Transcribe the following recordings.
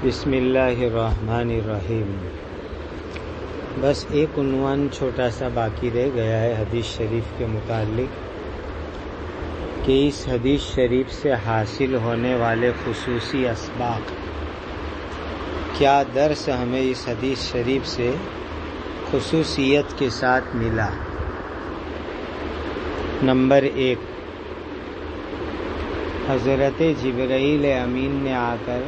بسم اللہ الرحمن الرحیم۔ بس ایک عنوان چھوٹا سا باقی رہ گیا ہے حدیث شریف کے متعلق کہ اس حدیث شریف سے حاصل ہونے والے خصوصی اسباق، کیا درس ہمیں اس حدیث شریف سے خصوصیت کے ساتھ ملا۔ نمبر 1، حضرت جبرائیل امین نے آ کر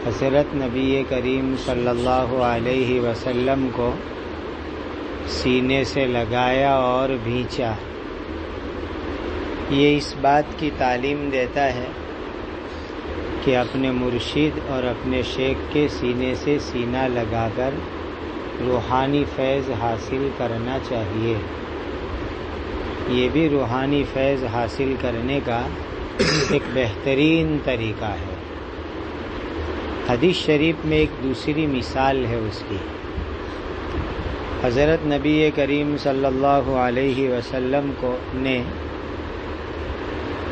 حضرت نبی کریم صلی اللہ علیہ وسلم کو سینے سے لگایا اور بھینچا۔ یہ اس بات کی تعلیم دیتا ہے کہ اپنے مرشد اور اپنے شیخ کے سینے سے سینہ لگا کر روحانی فیض حاصل کرنا چاہیے۔ یہ بھی روحانی فیض حاصل کرنے کا ایک بہترین طریقہ ہے۔ حدیث شریف میں ایک دوسری مثال ہے اس کی۔ حضرت نبی کریم صلی اللہ علیہ وسلم نے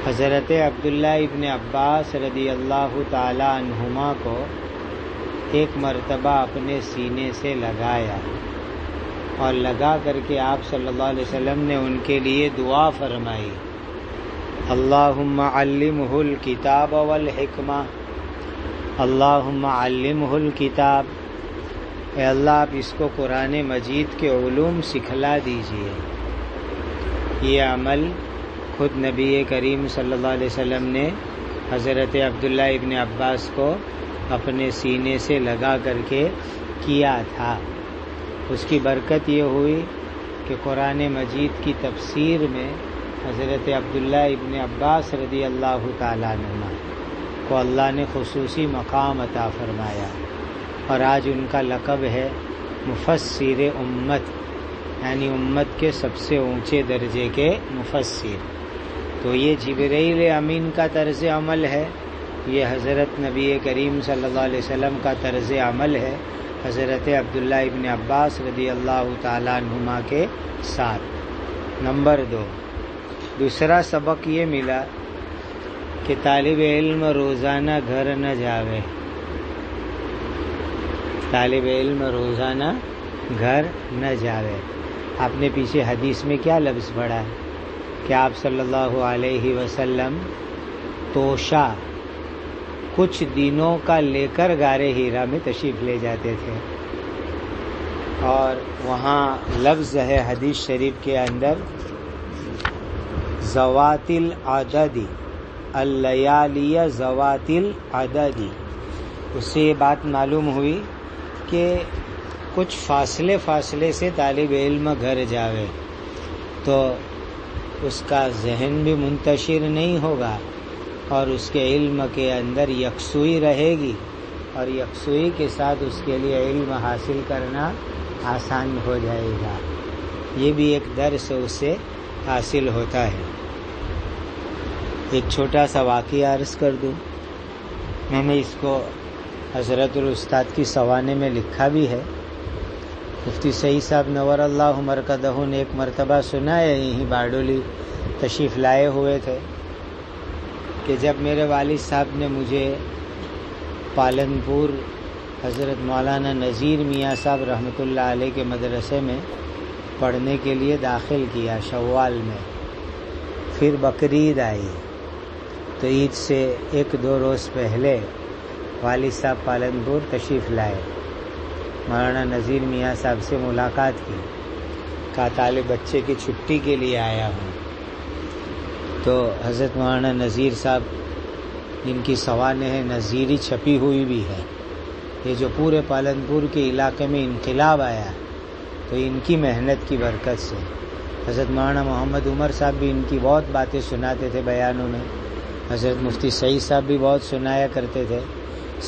حضرت عبداللہ ابن عباس رضی اللہ تعالی عنہما کو ایک مرتبہ اپنے سینے سے لگایا اور لگا کر کے آپ صلی اللہ علیہ وسلم نے ان کے لیے دعا فرمائی، اللہم علمہ الکتاب والحکمہ، اللہم علمہ الکتاب، اے اللہ آپ اس کو قرآن مجید کے علوم سکھلا دیجئے۔ یہ عمل خود نبی کریم صلی اللہ علیہ وسلم نے حضرت عبداللہ ابن عباس کو اپنے سینے سے لگا کر کے کیا تھا۔ اس کی برکت یہ ہوئی کہ قرآن مجید کی تفسیر میں حضرت عبداللہ ابن عباس رضی اللہ تعالیٰ عنہ کو اللہ نے خصوصی مقام عطا فرمایا، اور آج ان کا لقب ہے مفسر امت، یعنی امت کے سب سے اونچے درجے کے مفسر۔ تو یہ جبرائیل امین کا طرز عمل ہے، یہ حضرت نبی کریم صلی اللہ علیہ وسلم کا طرز عمل ہے حضرت عبداللہ ابن عباس رضی اللہ تعالیٰ عنہما کے ساتھ۔ نمبر 2، دوسرا سبق یہ ملا کہ طالب علم روزانہ گھر نہ جاوے، طالب علم روزانہ گھر نہ جاوے۔ آپ نے پیچھے حدیث میں کیا لفظ پڑھا ہے کہ آپ صلی اللہ علیہ وسلم توشہ کچھ دنوں کا لے کر غار ہیرا میں تشریف لے جاتے تھے، اور وہاں لفظ ہے حدیث شریف کے اندر ذوات العدد، اللیالی ذوات العدد۔ اس سے یہ بات معلوم ہوئی کہ کچھ فاصلے سے طالب علم گھر جاوے تو اس کا ذہن بھی منتشر نہیں ہوگا اور اس کے علم کے اندر یکسوئی رہے گی، اور یکسوئی کے ساتھ اس کے لیے علم حاصل کرنا آسان ہو جائے گا۔ یہ بھی ایک درس اس سے حاصل ہوتا ہے۔ ایک چھوٹا سا واقعہ عرض کر دوں، میں نے اس کو حضرت الاستاد کی سوانے میں لکھا بھی ہے۔ مفتی سعید صاحب نور اللہ مرکزہ نے ایک مرتبہ سنایا، یہیں باڈولی تشریف لائے ہوئے تھے، کہ جب میرے والد صاحب نے مجھے پالنپور حضرت مولانا نذیر میاں صاحب رحمۃ اللہ علیہ کے مدرسے میں پڑھنے کے لیے داخل کیا شوال میں، پھر بقرعید آئی تو عید سے 1-2 روز پہلے والد صاحب پالنپور تشریف لائے، مولانا نذیر میاں صاحب سے ملاقات کی، کہا طالب بچے کی چھٹی کے لیے آیا ہوں۔ تو حضرت مولانا نذیر صاحب جن کی سوانح نذیری چھپی ہوئی بھی ہے، یہ جو پورے پالنپور کے علاقے میں انقلاب آیا تو ان کی محنت کی برکت سے، حضرت مولانا محمد عمر صاحب بھی ان کی بہت باتیں سناتے تھے بیانوں میں، حضرت مفتی سعید صاحب بھی بہت سنایا کرتے تھے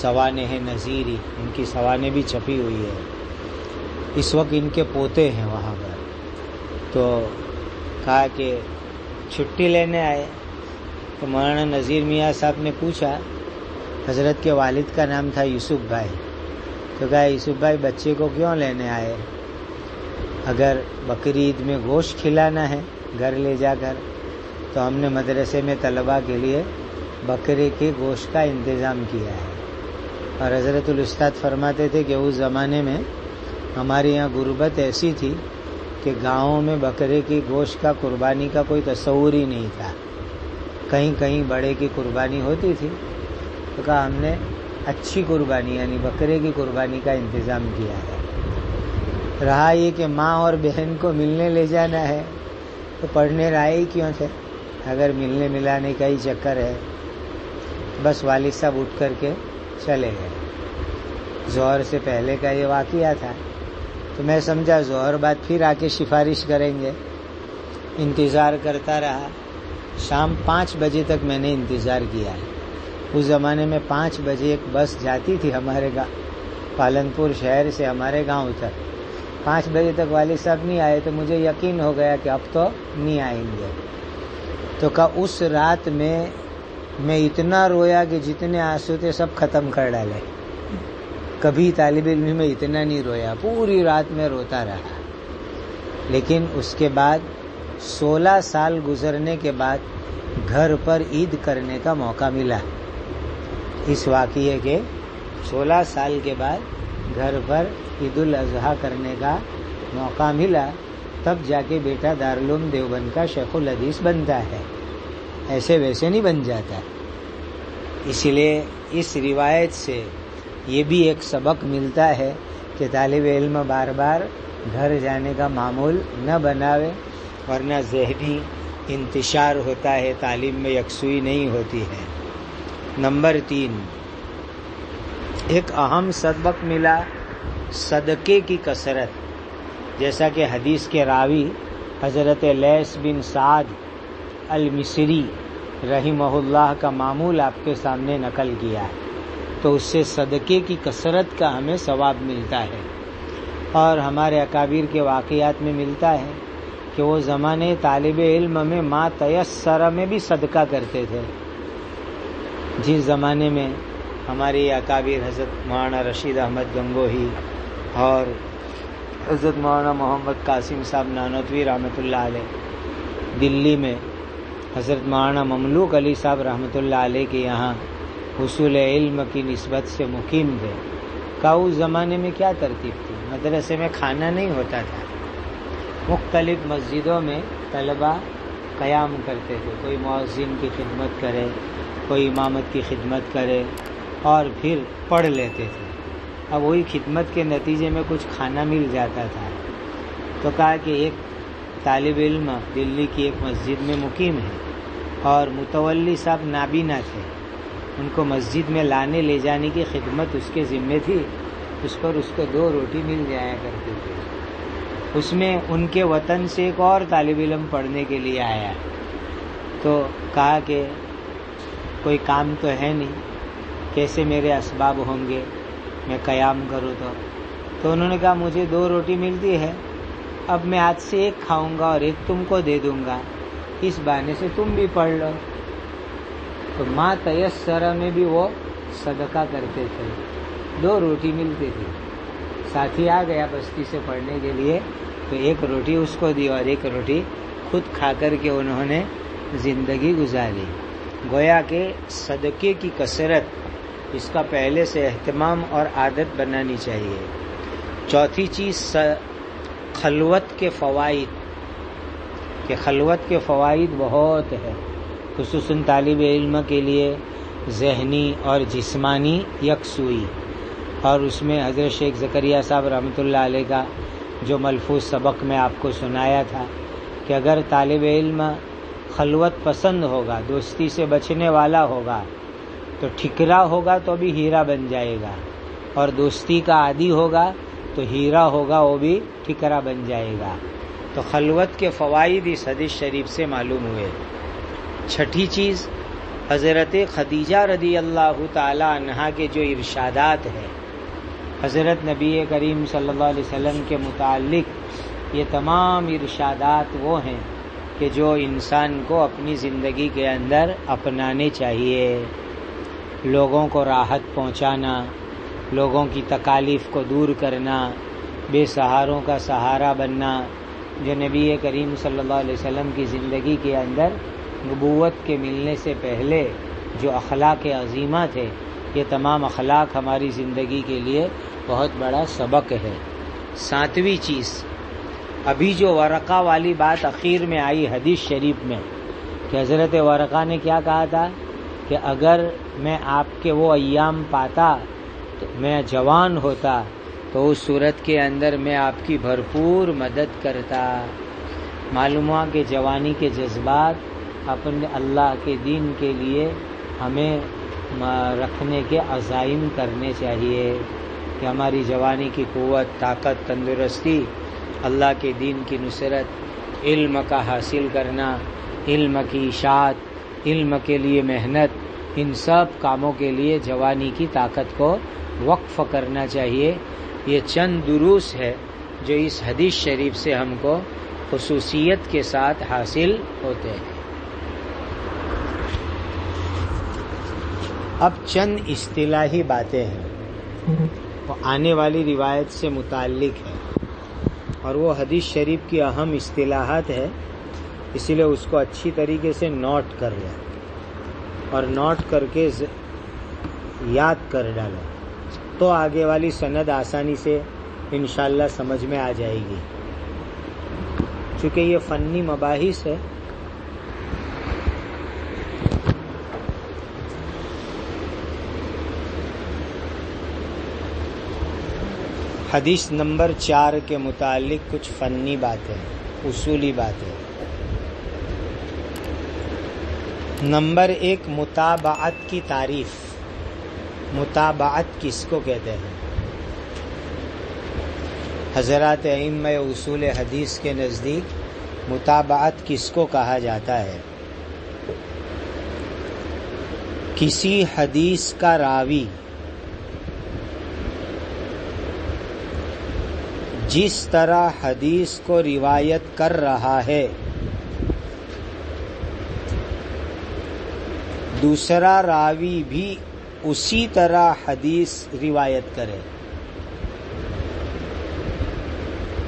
سوانح نذیری، ان کی سوانح بھی چھپی ہوئی ہے۔ اس وقت ان کے پوتے ہیں وہاں پر، تو کہا کہ چھٹی لینے آئے تو مولانا نذیر میاں صاحب نے پوچھا، حضرت کے والد کا نام تھا یوسف بھائی، تو کہا یوسف بھائی بچے کو کیوں لینے آئے؟ اگر بقرعید میں گوشت کھلانا ہے گھر لے جا کر، تو ہم نے مدرسے میں طلباء کے لیے بکرے کے گوشت کا انتظام کیا ہے۔ اور حضرت الاستاد فرماتے تھے کہ اس زمانے میں ہمارے یہاں غربت ایسی تھی کہ گاؤں میں بکرے کی گوشت کا قربانی کا کوئی تصور ہی نہیں تھا، کہیں کہیں بڑے کی قربانی ہوتی تھی، تو کہا ہم نے اچھی قربانی یعنی بکرے کی قربانی کا انتظام کیا ہے۔ رہا یہ کہ ماں اور بہن کو ملنے لے جانا ہے تو پڑھنے رائے ہی کیوں تھے اگر ملنے ملانے کا ہی چکر ہے۔ بس والد صاحب اٹھ کر کے چلے گئے۔ ظہر سے پہلے کا یہ واقعہ تھا، تو میں سمجھا ظہر بعد پھر آ کے سفارش کریں گے۔ انتظار کرتا رہا، شام 5 بجے تک میں نے انتظار کیا ہے۔ اس زمانے میں 5 بجے ایک بس جاتی تھی ہمارے گاؤں، پالنپور شہر سے ہمارے گاؤں تک۔ 5 بجے تک والد صاحب نہیں آئے تو مجھے یقین ہو گیا کہ اب تو نہیں آئیں گے۔ تو کہا اس رات میں اتنا رویا کہ جتنے آنسو تھے سب ختم کر ڈالے۔ کبھی طالب علم میں اتنا نہیں رویا، پوری رات میں روتا رہا۔ لیکن اس کے بعد 16 سال گزرنے کے بعد گھر پر عید کرنے کا موقع ملا۔ اس واقعے کے 16 سال کے بعد گھر پر عید الاضحیٰ کرنے کا موقع ملا، تب جا کے بیٹا دارالعلوم دیوبند کا شیخ الحدیث بنتا ہے، ایسے ویسے نہیں بن جاتا۔ اس لیے اس روایت سے یہ بھی ایک سبق ملتا ہے کہ طالب علم بار بار گھر جانے کا معمول نہ بناوے، ورنہ ذہنی انتشار ہوتا ہے، تعلیم میں یکسوئی نہیں ہوتی ہے۔ نمبر 3، ایک اہم سبق ملا صدقے کی کثرت، جیسا کہ حدیث کے راوی حضرت لیث بن سعد المصری رحمہ اللہ کا معمول آپ کے سامنے نقل کیا ہے، تو اس سے صدقے کی کثرت کا ہمیں ثواب ملتا ہے۔ اور ہمارے اکابر کے واقعات میں ملتا ہے کہ وہ زمانے طالب علم میں ما تیسر میں بھی صدقہ کرتے تھے۔ جس زمانے میں ہمارے اکابر حضرت مولانا رشید احمد گنگوہی اور حضرت مولانا محمد قاسم صاحب نانوتوی رحمۃ اللہ علیہ دلی میں حضرت مولانا مملوک علی صاحب رحمۃ اللہ علیہ کے یہاں حصول علم کی نسبت سے مقیم تھے، کہ اس زمانے میں کیا ترتیب تھی، مدرسے میں کھانا نہیں ہوتا تھا، مختلف مسجدوں میں طلبہ قیام کرتے تھے، کوئی مؤذن کی خدمت کرے، کوئی امامت کی خدمت کرے اور پھر پڑھ لیتے تھے۔ اب وہی خدمت کے نتیجے میں کچھ کھانا مل جاتا تھا، تو کہا کہ ایک طالب علم دلی کی ایک مسجد میں مقیم ہے اور متولی صاحب نابینا تھے، ان کو مسجد میں لانے لے جانے کی خدمت اس کے ذمے تھی، اس پر اس کو 2 روٹی مل جایا کرتی تھی۔ اس میں ان کے وطن سے ایک اور طالب علم پڑھنے کے لیے آیا، تو کہا کہ کوئی کام تو ہے نہیں، کیسے میرے اسباب ہوں گے میں قیام کروں؟ تو انہوں نے کہا مجھے 2 روٹی ملتی ہے، اب میں آج سے 1 کھاؤں گا اور 1 تم کو دے دوں گا، اس بہانے سے تم بھی پڑھ لو۔ تو ما تیسر میں بھی وہ صدقہ کرتے تھے، 2 روٹی ملتی تھی، ساتھی آ گیا بستی سے پڑھنے کے لیے تو 1 روٹی اس کو دی اور 1 روٹی خود کھا کر کے انہوں نے زندگی گزاری۔ گویا کہ صدقے کی کثرت اس کا پہلے سے اہتمام اور عادت بنانی چاہیے۔ چوتھی چیز خلوت کے فوائد، کہ خلوت کے فوائد بہت ہے، خصوصاً طالب علم کے لیے ذہنی اور جسمانی یکسوئی۔ اور اس میں حضرت شیخ زکریا صاحب رحمۃ اللہ علیہ کا جو ملفوظ سبق میں آپ کو سنایا تھا کہ اگر طالب علم خلوت پسند ہوگا، دوستی سے بچنے والا ہوگا، تو ٹھکرا ہوگا تو بھی ہیرا بن جائے گا، اور دوستی کا عادی ہوگا تو ہیرا ہوگا وہ بھی ٹھکرا بن جائے گا۔ تو خلوت کے فوائد اس حدیث شریف سے معلوم ہوئے۔ چھٹی چیز حضرت خدیجہ رضی اللہ تعالی عنہا کے جو ارشادات ہیں حضرت نبی کریم صلی اللہ علیہ وسلم کے متعلق، یہ تمام ارشادات وہ ہیں کہ جو انسان کو اپنی زندگی کے اندر اپنانے چاہیے۔ لوگوں کو راحت پہنچانا، لوگوں کی تکالیف کو دور کرنا، بے سہاروں کا سہارا بننا، جو نبی کریم صلی اللہ علیہ وسلم کی زندگی کے اندر نبوت کے ملنے سے پہلے جو اخلاق عظیمہ تھے یہ تمام اخلاق ہماری زندگی کے لیے بہت بڑا سبق ہے۔ 7ویں چیز، ابھی جو ورقہ والی بات اخیر میں آئی حدیث شریف میں کہ حضرت ورقہ نے کیا کہا تھا کہ اگر میں آپ کے وہ ایام پاتا تو میں جوان ہوتا تو اس صورت کے اندر میں آپ کی بھرپور مدد کرتا۔ معلوم ہوا کہ جوانی کے جذبات اپنے اللہ کے دین کے لیے ہمیں رکھنے کے عزائم کرنے چاہیے کہ ہماری جوانی کی قوت، طاقت، تندرستی، اللہ کے دین کی نصرت، علم کا حاصل کرنا، علم کی اشاعت، علم کے لیے محنت، ان سب کاموں کے لیے جوانی کی طاقت کو وقف کرنا چاہیے۔ یہ چند دروس ہے جو اس حدیث شریف سے ہم کو خصوصیت کے ساتھ حاصل ہوتے ہیں۔ اب چند اصطلاحی باتیں ہیں، وہ آنے والی روایت سے متعلق ہے اور وہ حدیث شریف کی اہم اصطلاحات ہے، اسی لیے اس کو اچھی طریقے سے نوٹ کر لیں اور نوٹ کر کے یاد کر ڈالیں تو آگے والی سند آسانی سے انشاءاللہ سمجھ میں آ جائے گی۔ چونکہ یہ فنی مباحث ہے، حدیث نمبر 4 کے متعلق کچھ فنی باتیں، اصولی باتیں۔ نمبر 1، متابعت کی تعریف۔ متابعت کس کو کہتے ہیں؟ حضرات ائمہ اصول حدیث کے نزدیک متابعت کس کو کہا جاتا ہے؟ کسی حدیث کا راوی جس طرح حدیث کو روایت کر رہا ہے دوسرا راوی بھی اسی طرح حدیث روایت کرے۔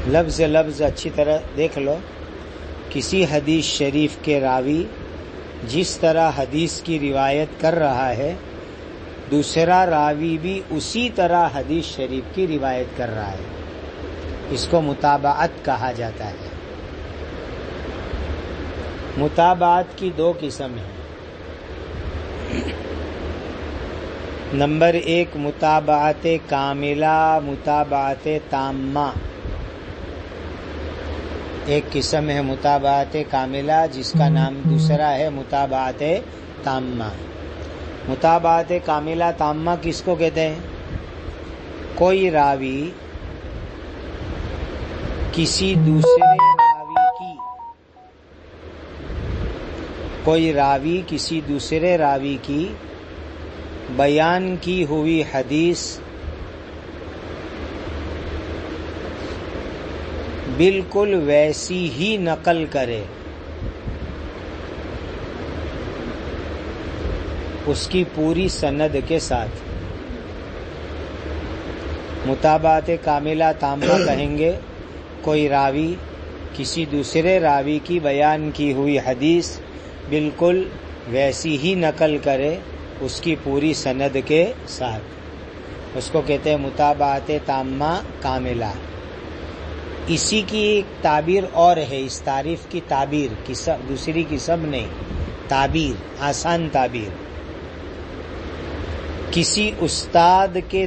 لفظ لفظ اچھی طرح دیکھ لو۔ کسی حدیث شریف کے راوی جس طرح حدیث کی روایت کر رہا ہے دوسرا راوی بھی اسی طرح حدیث شریف کی روایت کر رہا ہے، اس کو متابعت کہا جاتا ہے۔ متابعت کی 2 قسم ہیں۔ نمبر 1، متابعت کاملہ، متابعت تامہ۔ ایک قسم ہے متابعت کاملہ جس کا نام دوسرا ہے متابعت تامہ۔ متابعت کاملہ تامہ کس کو کہتے ہیں؟ کوئی راوی کسی دوسرے راوی کی بیان کی ہوئی حدیث بالکل ویسی ہی نقل کرے، اس کی پوری سند کے ساتھ۔ متابعت کاملہ تامہ کہیں گے کوئی راوی کسی دوسرے راوی کی بیان کی ہوئی حدیث بالکل ویسی ہی نقل کرے اس کی پوری سند کے ساتھ، اس کو کہتے ہیں متابعت تامہ کاملہ۔ اسی کی ایک تعبیر اور ہے، اس تعریف کی تعبیر دوسری قسم نہیں، تعبیر، آسان تعبیر۔ کسی استاد کے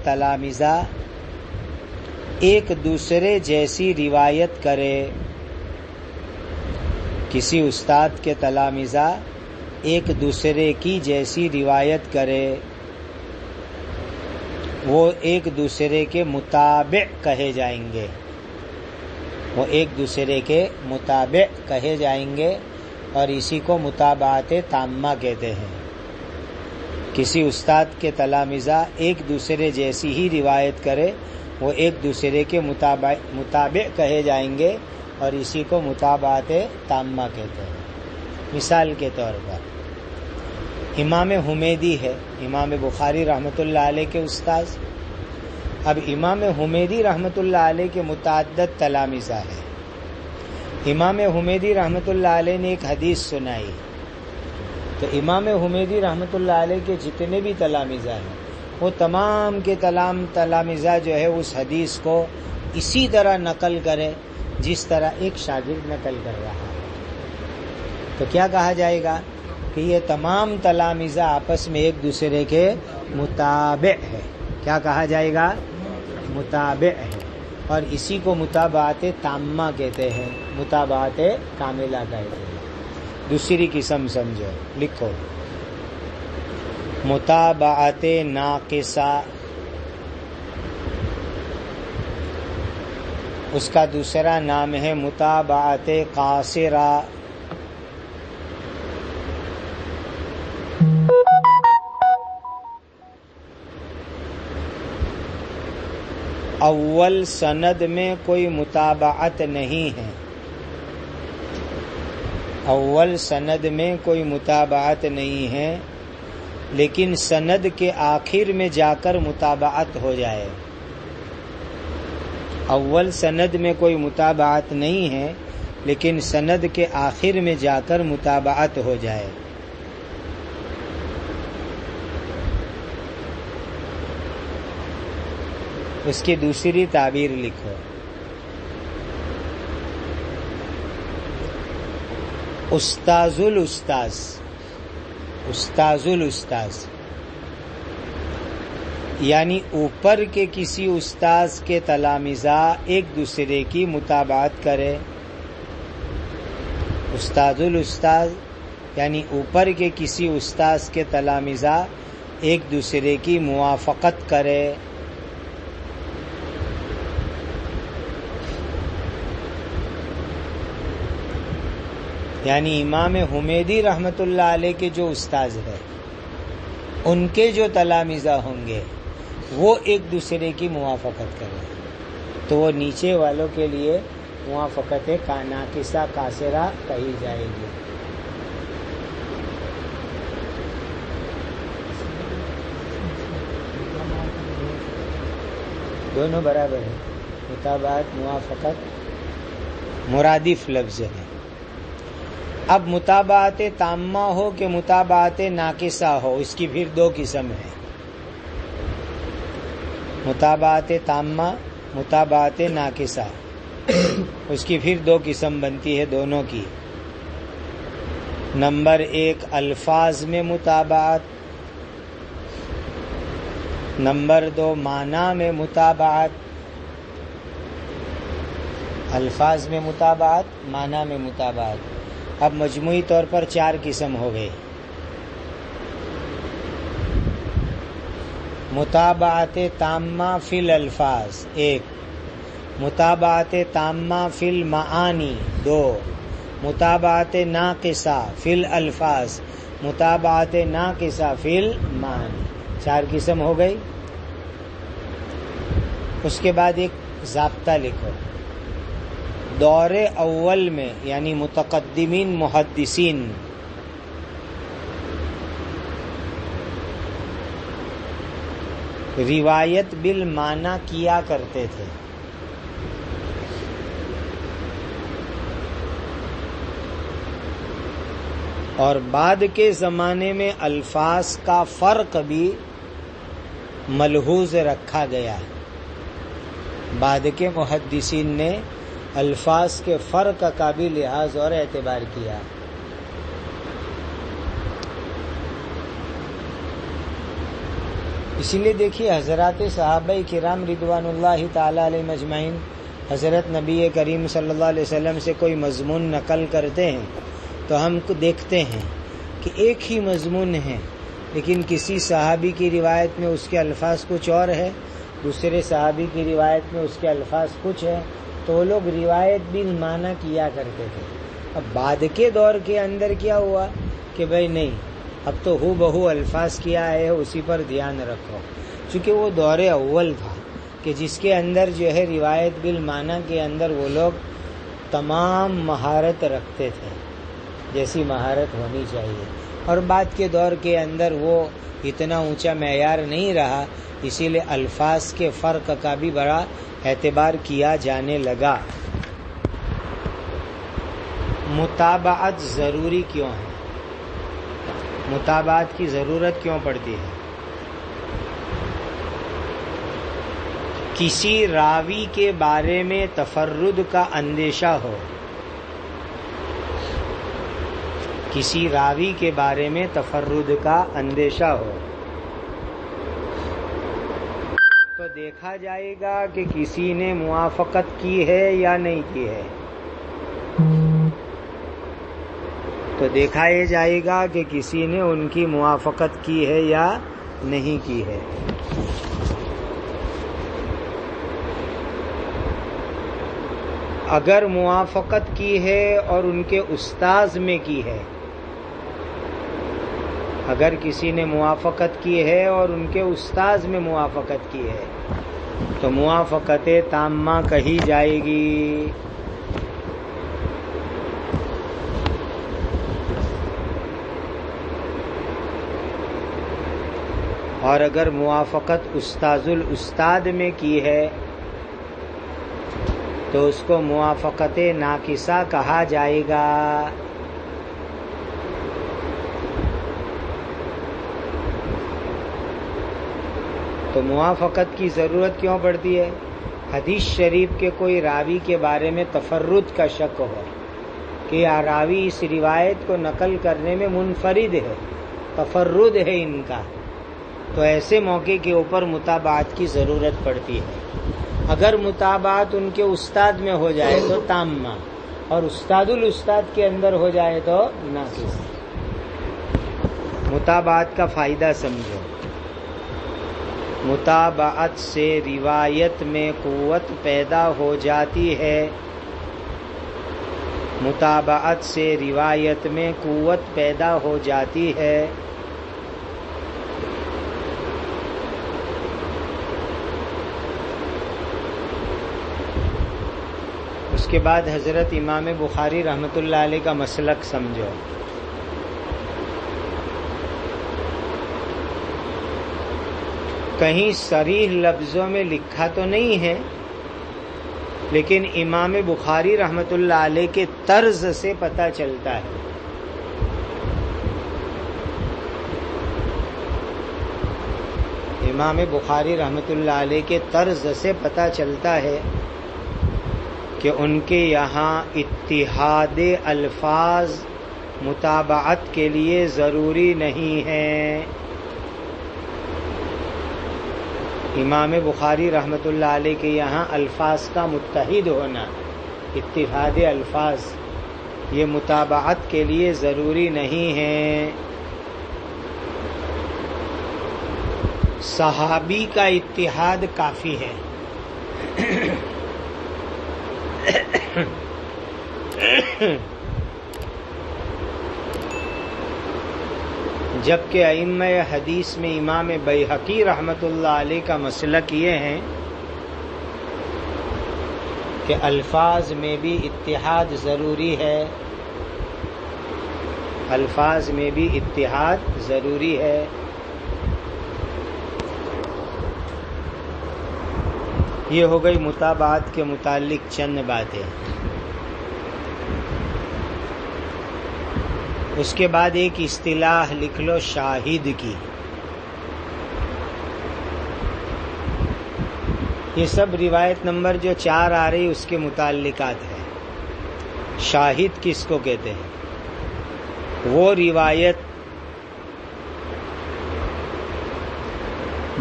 تلامذہ ایک دوسرے جیسی روایت کرے، کسی استاد کے تلامذہ ایک دوسرے کی جیسی روایت کرے، وہ ایک دوسرے کے متابع کہے جائیں گے، وہ ایک دوسرے کے متابع کہے جائیں گے اور اسی کو متابعت تامہ کہتے ہیں۔ کسی استاد کے تلامذہ ایک دوسرے جیسی ہی روایت کرے، وہ ایک دوسرے کے متابع کہے جائیں گے اور اسی کو متابعت تامہ کہتے ہیں۔ مثال کے طور پر امام حمیدی ہے، امام بخاری رحمۃ اللہ علیہ کے استاذ۔ اب امام حمیدی رحمۃ اللہ علیہ کے متعدد تلامذہ ہیں۔ امام حمیدی رحمۃ اللہ علیہ نے ایک حدیث سنائی تو امام حمیدی رحمۃ اللہ علیہ کے جتنے بھی تلامذہ ہیں وہ تمام کے تلامذہ جو ہے اس حدیث کو اسی طرح نقل کرے جس طرح ایک شاگرد نقل کر رہا ہے، تو کیا کہا جائے گا کہ یہ تمام تلامذہ آپس میں ایک دوسرے کے متابع ہے. کیا کہا جائے گا؟ متابع ہے. اور اسی کو متابعت تامہ کہتے ہیں، متابعت کاملہ کہتے ہیں. دوسری قسم سمجھو، لکھو متابعت ناقصہ، اس کا دوسرا نام ہے متابعت قاصرہ. اول سند میں کوئی متابعت نہیں ہے، اول سند میں کوئی متابعت نہیں ہے، لیکن سند کے آخر میں جا کر متابعت ہو جائے. اول سند میں کوئی متابعت نہیں ہے لیکن سند کے آخر میں جا کر متابعت ہو جائے. اس کی دوسری تعبیر لکھو، استاذ الاستاذ. استاذ الاستاذ یعنی اوپر کے کسی استاذ کے تلامذہ ایک دوسرے کی متابعت کرے. استاذ الاستاذ یعنی اوپر کے کسی استاذ کے تلامذہ ایک دوسرے کی موافقت کرے. یعنی امام حمیدی رحمۃ اللہ علیہ کے جو استاذ ہے ان کے جو تلامذہ ہوں گے وہ ایک دوسرے کی موافقت کریں تو وہ نیچے والوں کے لیے موافقت ناقصہ قاصرہ کہی جائے گی. دونوں برابر ہیں، متابعت موافقت مرادف لفظ ہے. اب متابعت تامہ ہو کہ متابعت ناقصہ ہو، اس کی پھر دو قسم ہے. متابعت تامہ، متابعت ناقصہ، اس کی پھر دو قسم بنتی ہے دونوں کی. نمبر ایک الفاظ میں متابعت، نمبر دو معنی میں متابعت. الفاظ میں متابعت، معنی میں متابعت. اب مجموعی طور پر چار قسم ہو گئے. متابعت تامہ فی الالفاظ ایک، متابعت تامہ فی المعانی دو، متابعت ناقصہ فی الالفاظ، متابعت ناقصہ فی المعانی. چار قسم ہو گئی. اس کے بعد ایک ضابطہ لکھو. دور اول میں یعنی متقدمین محدثین روایت بالمعنی کیا کرتے تھے، اور بعد کے زمانے میں الفاظ کا فرق بھی ملحوظ رکھا گیا. بعد کے محدثین نے الفاظ کے فرق کا بھی لحاظ اور اعتبار کیا. اسی لیے دیکھیے حضرات صحابہ کرام رضوان اللہ تعالی علیہ اجمعین حضرت نبی کریم صلی اللہ علیہ وسلم سے کوئی مضمون نقل کرتے ہیں تو ہم کو دیکھتے ہیں کہ ایک ہی مضمون ہے لیکن کسی صحابی کی روایت میں اس کے الفاظ کچھ اور ہے، دوسرے صحابی کی روایت میں اس کے الفاظ کچھ ہے، تو وہ لوگ روایت بالمعنی کیا کرتے تھے. اب بعد کے دور کے اندر کیا ہوا کہ بھائی نہیں، اب تو ہو بہو الفاظ کیا ہے اسی پر دھیان رکھو. چونکہ وہ دور اول تھا کہ جس کے اندر جو ہے روایت بالمعنی کے اندر وہ لوگ تمام مہارت رکھتے تھے جیسی مہارت ہونی چاہیے، اور بعد کے دور کے اندر وہ اتنا اونچا معیار نہیں رہا، اسی لیے الفاظ کے فرق کا بھی بڑا اعتبار کیا جانے لگا. متابعت ضروری کیوں ہے؟ متابعت کی ضرورت کیوں پڑتی ہے؟ کسی راوی کے بارے میں تفرد کا اندیشہ ہو، کسی راوی کے بارے میں تفرد کا اندیشہ ہو تو دیکھا جائے گا کہ کسی نے موافقت کی ہے یا نہیں کی ہے، تو دیکھا یہ جائے گا کہ کسی نے ان کی موافقت کی ہے یا نہیں کی ہے۔ اگر موافقت کی ہے اور ان کے استاذ میں کی ہے، اگر کسی نے موافقت کی ہے اور ان کے استاذ میں موافقت کی ہے تو موافقت تامہ کہی جائے گی۔ اور اگر موافقت استاذ الاستاد میں کی ہے تو اس کو موافقت ناقصہ کہا جائے گا۔ تو موافقت کی ضرورت کیوں پڑتی ہے؟ حدیث شریف کے کوئی راوی کے بارے میں تفرد کا شک ہو کہ یہ راوی اس روایت کو نقل کرنے میں منفرد ہے، تفرد ہے ان کا، تو ایسے موقع کے اوپر متابعت کی ضرورت پڑتی ہے۔ اگر متابعت ان کے استاد میں ہو جائے تو تامہ، اور استاد الاستاد کے اندر ہو جائے تو ناقص۔ متابعت کا فائدہ سمجھو۔ متابعت سے روایت میں قوت پیدا ہو جاتی ہے، متابعت سے روایت میں قوت پیدا ہو جاتی ہے۔ اس کے بعد حضرت امام بخاری رحمۃ اللہ علیہ کا مسلک سمجھو۔ کہیں صریح لفظوں میں لکھا تو نہیں ہے، لیکن امام بخاری رحمۃ اللہ علیہ کے طرز سے پتہ چلتا ہے۔ امام بخاری رحمۃ اللہ علیہ کے طرز سے پتہ چلتا ہے کہ ان کے یہاں اتحاد الفاظ متابعت کے لیے ضروری نہیں ہے۔ امام بخاری رحمۃ اللہ علیہ کے یہاں الفاظ کا متحد ہونا، اتحاد الفاظ، یہ متابعت کے لیے ضروری نہیں ہے۔ صحابی کا اتحاد کافی ہے۔ جبکہ ائمہ حدیث میں امام بیہقی رحمۃ اللہ علیہ کا مسلک یہ ہے کہ الفاظ میں بھی اتحاد ضروری ہے، الفاظ میں بھی اتحاد ضروری ہے۔ یہ ہو گئی متابعت کے متعلق چند باتیں۔ اس کے بعد ایک اصطلاح لکھ لو شاہد کی۔ یہ سب روایت نمبر جو 4 آ رہی اس کے متعلقات ہیں۔ شاہد کس کو کہتے ہیں؟ وہ روایت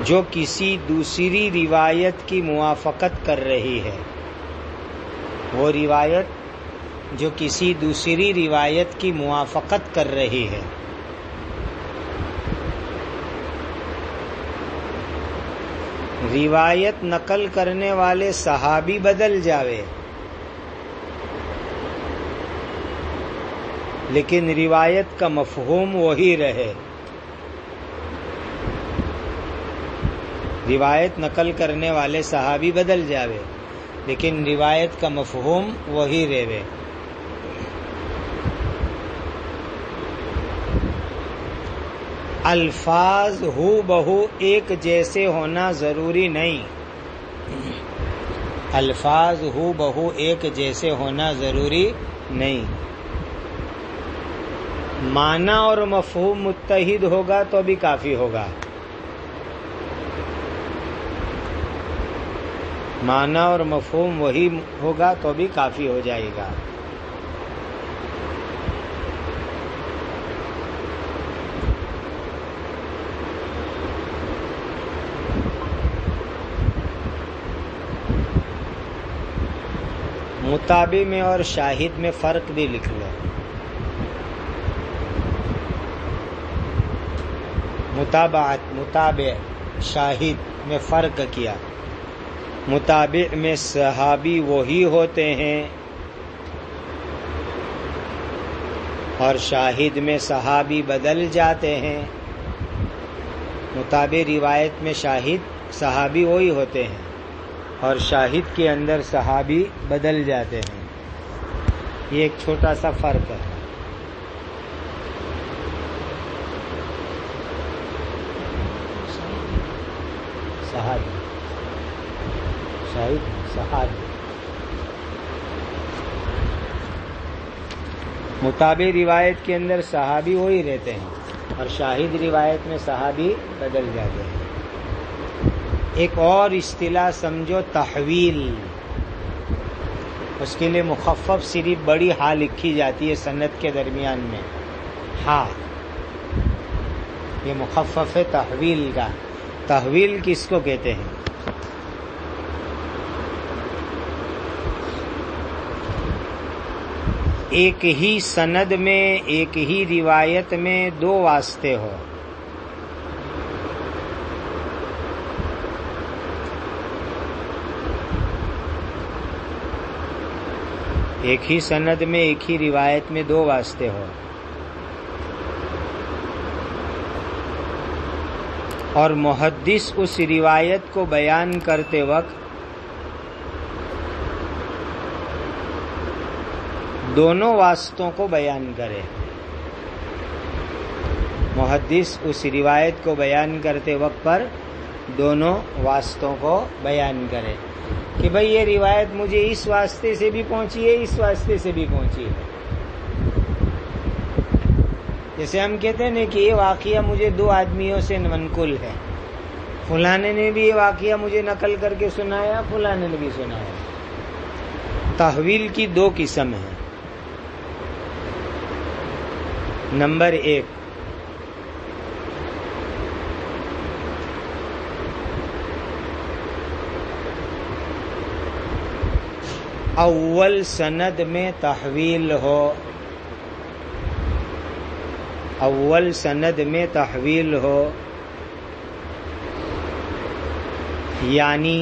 جو کسی دوسری روایت کی موافقت کر رہی ہے، وہ روایت جو کسی دوسری روایت کی موافقت کر رہی ہے۔ روایت نقل کرنے والے صحابی بدل جاوے لیکن روایت کا مفہوم وہی رہے۔ روایت نقل کرنے والے صحابی بدل جاوے لیکن روایت کا مفہوم وہی رہے۔ الفاظ ہو بہو ایک جیسے ہونا ضروری نہیں، الفاظ ہو بہو ایک جیسے ہونا ضروری نہیں۔ معنی اور مفہوم متحد ہوگا تو بھی کافی ہوگا. معنی اور مفہوم وہی ہوگا تو بھی کافی ہو جائے گا. متابع میں اور شاہد میں فرق بھی لکھ لو. متابع شاہد میں فرق کیا. متابع میں صحابی وہی ہوتے ہیں اور شاہد میں صحابی بدل جاتے ہیں. متابع روایت میں شاہد صحابی وہی ہوتے ہیں اور شاہد کے اندر صحابی بدل جاتے ہیں. یہ ایک چھوٹا سا فرق ہے. صحابی متابع روایت کے اندر صحابی وہی رہتے ہیں اور شاہد روایت میں صحابی بدل جاتے ہیں. ایک اور اصطلاح سمجھو، تحویل. اس کے لیے مخفف صرف بڑی ہا لکھی جاتی ہے سند کے درمیان میں، ہا. یہ مخفف ہے تحویل کا. تحویل کس کو کہتے ہیں؟ ایک ہی سند میں ایک ہی روایت میں دو واسطے ہو. ایک ہی سند میں ایک ہی روایت میں دو واسطے ہو اور محدث اس روایت کو بیان کرتے وقت دونوں واسطوں کو بیان کرے. محدث اس روایت کو بیان کرتے وقت پر دونوں واسطوں کو بیان کرے کہ بھئی یہ روایت مجھے اس واسطے سے بھی پہنچی ہے، اس واسطے سے بھی پہنچی ہے. جیسے ہم کہتے ہیں نا کہ یہ واقعہ مجھے دو آدمیوں سے منقول ہے، فلانے نے بھی یہ واقعہ مجھے نقل کر کے سنایا، فلانے نے بھی سنایا. تحویل کی دو قسم ہیں. نمبر 1، اول سند میں تحویل ہو. اول سند میں تحویل ہو یعنی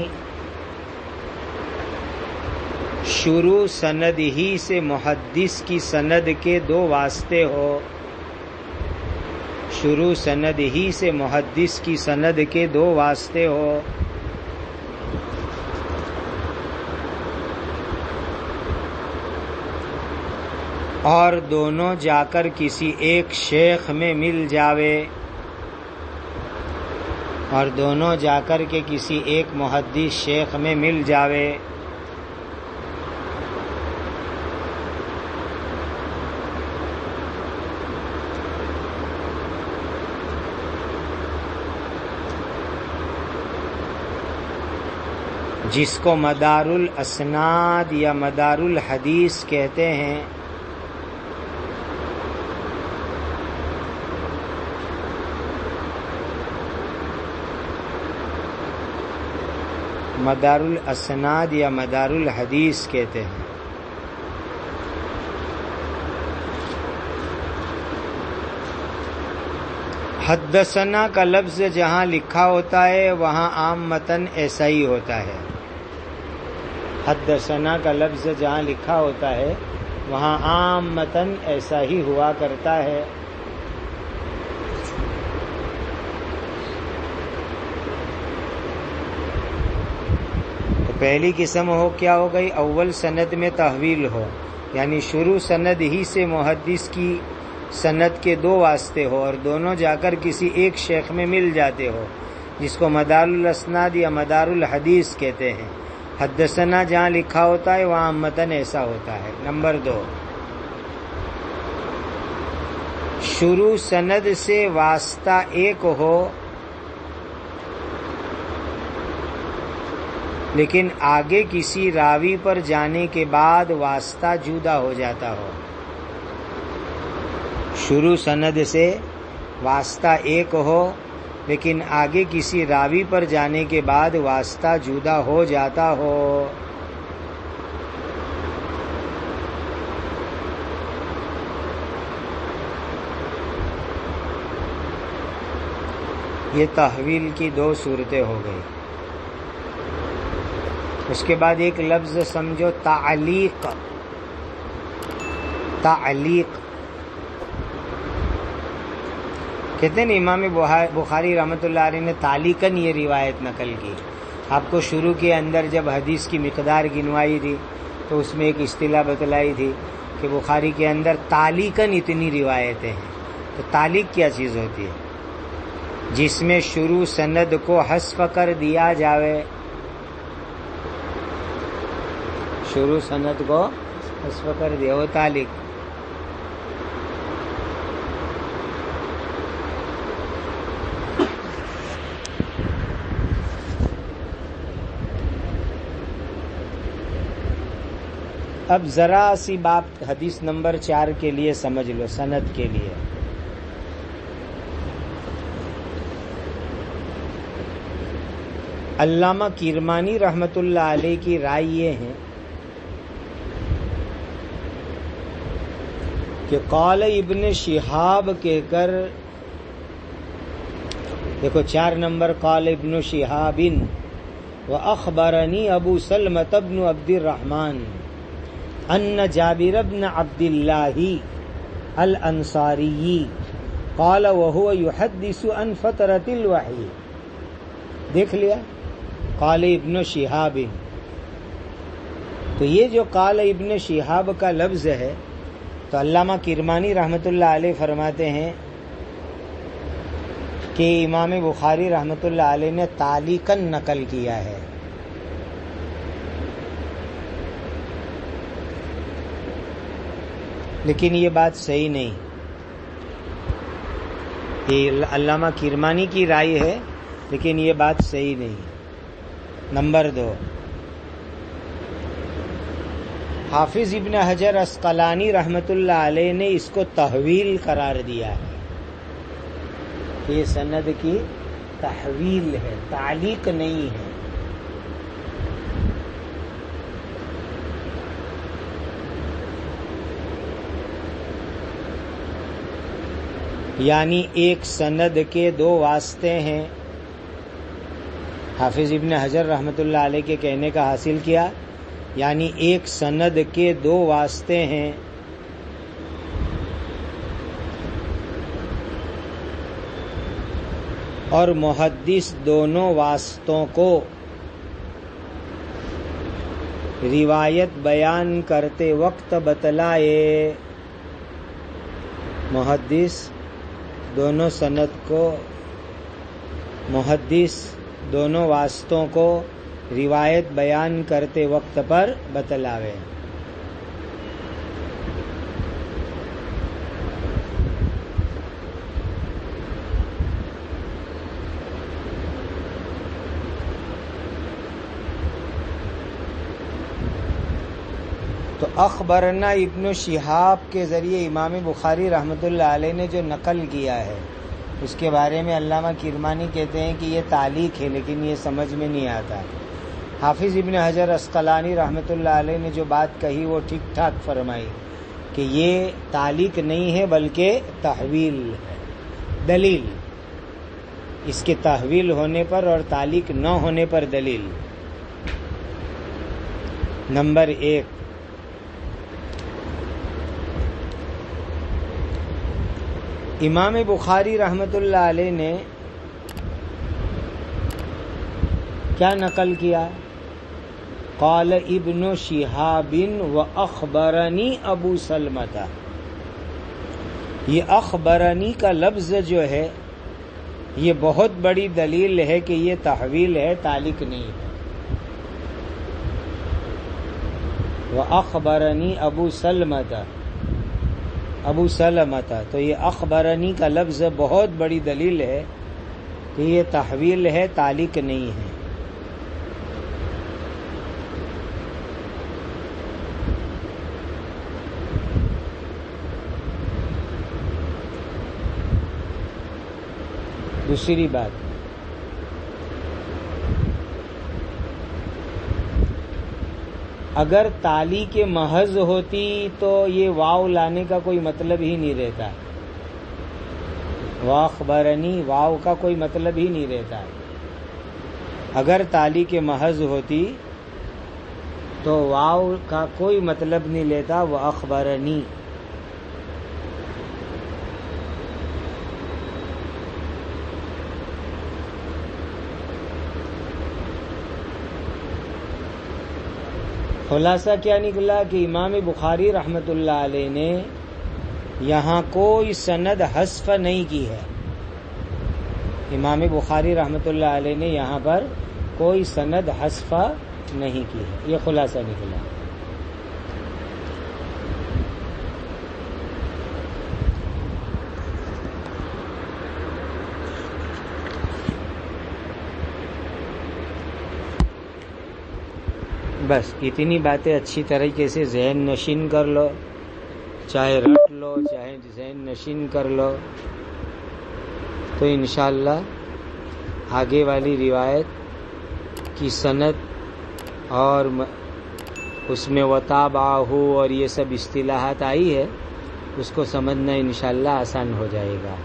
شروع سند ہی سے محدث کی سند کے دو واسطے ہو. شروع سند ہی سے محدث کی سند کے دو واسطے ہو اور دونوں جا کر کسی ایک شیخ میں مل جاوے، اور دونوں جا کر کے کسی ایک محدث شیخ میں مل جاوے. جس کو مدار الاسناد یا مدار الحدیث کہتے ہیں. مدار الاسناد یا مدار الحدیث کہتے ہیں. حدثنا کا لفظ جہاں لکھا ہوتا ہے وہاں عام متن ایسا ہی ہوتا ہے. حدثنا کا لفظ جہاں لکھا ہوتا ہے وہاں عام متن ایسا ہی ہوا کرتا ہے. تو پہلی قسم ہو کیا ہو گئی؟ اول سند میں تحویل ہو یعنی شروع سند ہی سے محدث کی سند کے دو واسطے ہو اور دونوں جا کر کسی ایک شیخ میں مل جاتے ہو، جس کو مدار الاسناد یا مدار الحدیث کہتے ہیں. حدثنا جہاں لکھا ہوتا ہے وہاں متن ایسا ہوتا ہے. نمبر 2، شروع سند سے واسطہ ایک ہو لیکن آگے کسی راوی پر جانے کے بعد واسطہ جدا ہو جاتا ہو. شروع سند سے واسطہ ایک ہو لیکن آگے کسی راوی پر جانے کے بعد واسطہ جدا ہو جاتا ہو. یہ تحویل کی دو صورتیں ہو گئی. اس کے بعد ایک لفظ سمجھو تعلیق. تعلیق کہتے ہیں امام بخاری رحمۃ اللہ علیہ نے تعلیقاً یہ روایت نقل کی. آپ کو شروع کے اندر جب حدیث کی مقدار گنوائی تھی تو اس میں ایک اصطلاح بتلائی تھی کہ بخاری کے اندر تعلیقاً اتنی روایتیں ہیں. تو تعلیق کیا چیز ہوتی ہے؟ جس میں شروع سند کو حذف کر دیا جاوے. شروع سند کو حذف کر دیا وہ تعلیق. اب ذرا سی بات حدیث نمبر 4 کے لیے سمجھ لو، سند کے لیے. علامہ کرمانی رحمۃ اللہ علیہ کی رائے یہ ہے کہ قال ابن شہاب کہہ کر، دیکھو 4 نمبر، قال ابن شہاب وأخبرني ابو سلمة بن عبد الرحمن ان جابر بن عبد الله الانصاری قال وهو يحدث عن فترة الوحی. دیکھ لیا قال ابن شہاب. تو یہ جو قال ابن شہاب کا لفظ ہے تو علامہ کرمانی رحمۃ اللہ علیہ فرماتے ہیں کہ امام بخاری رحمۃ اللہ علیہ نے تعلیقاً نقل کیا ہے. لیکن یہ بات صحیح نہیں. یہ علامہ کرمانی کی رائے ہے لیکن یہ بات صحیح نہیں. نمبر 2، حافظ ابن حجر عسقلانی رحمۃ اللہ علیہ نے اس کو تحویل قرار دیا ہے. یہ سند کی تحویل ہے، تعلیق نہیں ہے. یعنی ایک سند کے 2 واسطے ہیں. حافظ ابن حجر رحمۃ اللہ علیہ کے کہنے کا حاصل کیا، یعنی ایک سند کے 2 واسطے ہیں. اور محدث دونوں واسطوں کو روایت بیان کرتے وقت بتلائے. محدث دونوں واسطوں کو روایت بیان کرتے وقت پر بتلاوے. تو اخبرنا ابن شہاب کے ذریعے امام بخاری رحمۃ اللہ علیہ نے جو نقل کیا ہے اس کے بارے میں علامہ کرمانی کہتے ہیں کہ یہ تعلیق ہے، لیکن یہ سمجھ میں نہیں آتا. حافظ ابن حجر عسقلانی رحمۃ اللہ علیہ نے جو بات کہی وہ ٹھیک ٹھاک فرمائی کہ یہ تعلیق نہیں ہے بلکہ تحویل ہے. دلیل اس کے تحویل ہونے پر اور تعلیق نہ ہونے پر دلیل. نمبر 1، امام بخاری رحمۃ اللہ علیہ نے کیا نقل کیا؟ قال ابن شہاب واخبرنی ابو سلمة. یہ اخبرنی کا لفظ جو ہے یہ بہت بڑی دلیل ہے کہ یہ تحویل ہے، تعلیق نہیں ہے. واخبرنی ابو سلمة ابو سلمہ تھا. تو یہ اخبرنی کا لفظ بہت بڑی دلیل ہے کہ یہ تحویل ہے، تعلیق نہیں ہے. دوسری بات، اگر تعلیق محض ہوتی تو یہ واو لانے کا کوئی مطلب ہی نہیں رہتا. واخبرنی واو کا کوئی مطلب ہی نہیں رہتا. اگر تعلیق محض ہوتی تو واو کا کوئی مطلب نہیں لیتا وہ اخبرنی. خلاصہ کیا نکلا کہ امام بخاری رحمۃ اللہ علیہ نے یہاں کوئی سند حذف نہیں کی ہے. امام بخاری رحمۃ اللہ علیہ نے یہاں پر کوئی سند حذف نہیں کی ہے. یہ خلاصہ نکلا. بس اتنی باتیں اچھی طریقے سے ذہن نشین کر لو، چاہے رٹ لو چاہے ذہن نشین کر لو، تو انشاءاللہ آگے والی روایت کی سند اور اس میں وتابعہ اور یہ سب اصطلاحات آئی ہے اس کو سمجھنا انشاءاللہ آسان ہو جائے گا.